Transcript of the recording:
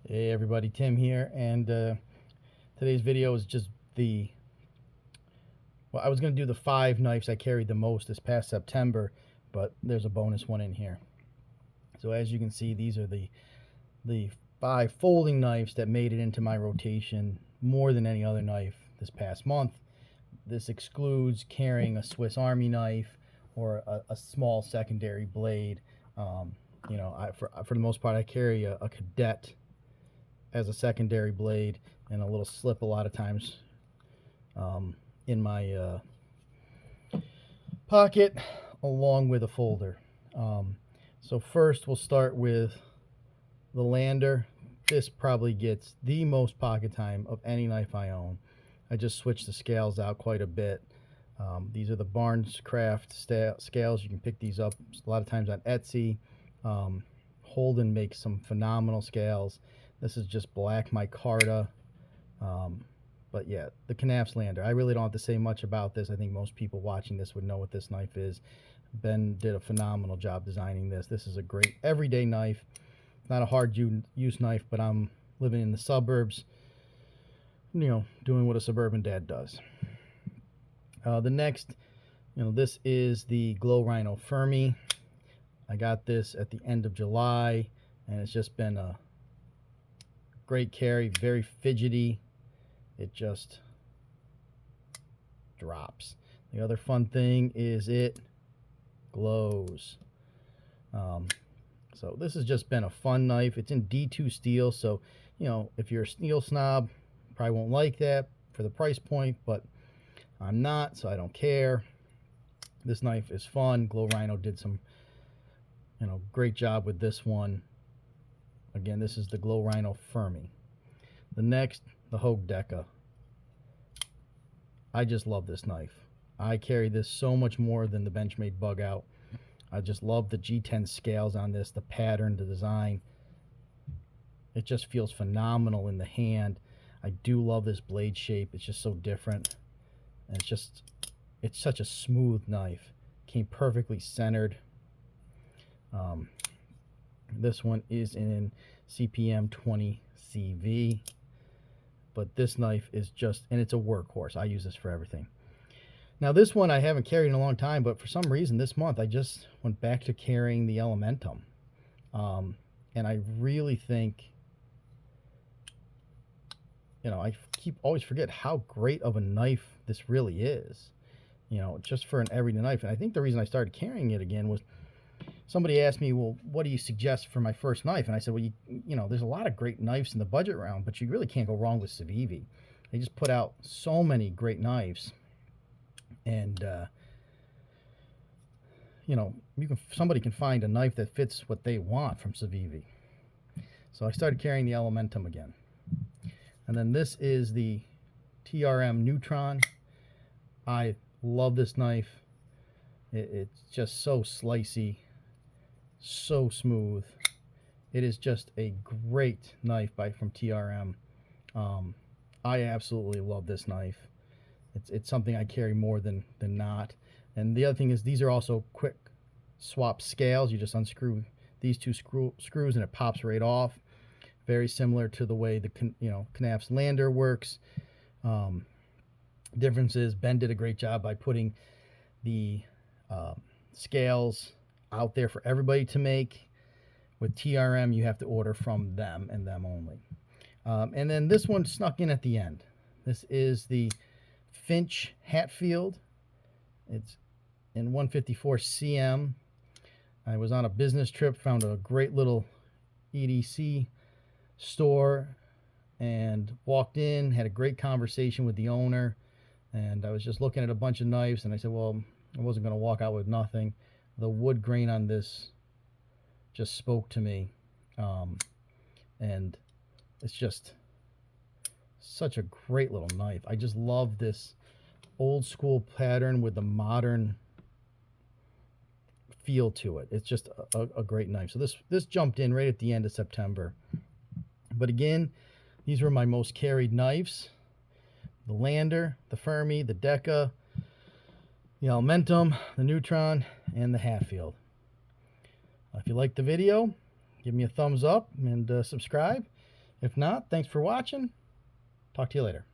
Hey everybody, Tim here, and today's video is just I was going to do the 5 knives I carried the most this past September, but there's a bonus one in here. So as you can see, these are the 5 folding knives that made it into my rotation more than any other knife this past month. This excludes carrying a Swiss Army knife or a small secondary blade. For the most part, I carry a Cadet as a secondary blade and a little slip a lot of times in my pocket, along with a folder. So first we'll start with the Lander. This probably gets the most pocket time of any knife I own. I just switched the scales out quite a bit. These are the Barnescraft scales. You can pick these up a lot of times on Etsy. Holden makes some phenomenal scales. This is just black micarta. But yeah, the Knafs Lander. I really don't have to say much about this. I think most people watching this would know what this knife is. Ben did a phenomenal job designing this. This is a great everyday knife. Not a hard use knife, but I'm living in the suburbs, doing what a suburban dad does. The next, this is the Glow Rhino Fermi. I got this at the end of July, and it's just been a great carry, very fidgety. It just drops. The other fun thing is it glows. So this has just been a fun knife. It's in D2 steel, so if you're a steel snob, probably won't like that for the price point, but I'm not, so I don't care. This knife is fun. Glow Rhino did some great job with this one. Again, this is the Glow Rhino Fermi. The next, the Hogue Deca. I just love this knife. I carry this so much more than the Benchmade Bug Out. I just love the G10 scales on this, the pattern, the design. It just feels phenomenal in the hand. I do love this blade shape. It's just so different. And it's such a smooth knife. Came perfectly centered. This one is in CPM 20 CV. But this knife is and it's a workhorse. I use this for everything. Now this one I haven't carried in a long time, but for some reason this month I just went back to carrying the Elementum. And I really think, I always forget how great of a knife this really is, just for an everyday knife. And I think the reason I started carrying it again was somebody asked me, well, what do you suggest for my first knife? And I said, well, there's a lot of great knives in the budget round, but you really can't go wrong with Civivi. They just put out so many great knives. And, somebody can find a knife that fits what they want from Civivi. So I started carrying the Elementum again. And then this is the TRM Neutron. I love this knife. It's just so slicey, so smooth. It is just a great knife from TRM. I absolutely love this knife. It's something I carry more than not. And the other thing is these are also quick swap scales. You just unscrew these two screws and it pops right off. Very similar to the way the Knafs Lander works. Difference is Ben did a great job by putting the scales out there for everybody to make. With TRM, you have to order from them and them only. And then this one snuck in at the end. This is the Finch Hatfield. It's in 154 CM. I was on a business trip, found a great little EDC store, and walked in, had a great conversation with the owner, and I was just looking at a bunch of knives, and I said, well, I wasn't going to walk out with nothing. The wood grain on this just spoke to me, and it's just such a great little knife. I just love this old school pattern with the modern feel to it. It's just a great knife. So this jumped in right at the end of September. But again, these were my most carried knives. The Lander, the Fermi, the Deca, the Elementum, the Neutron, and the Hatfield. If you liked the video, give me a thumbs up and subscribe. If not, thanks for watching. Talk to you later.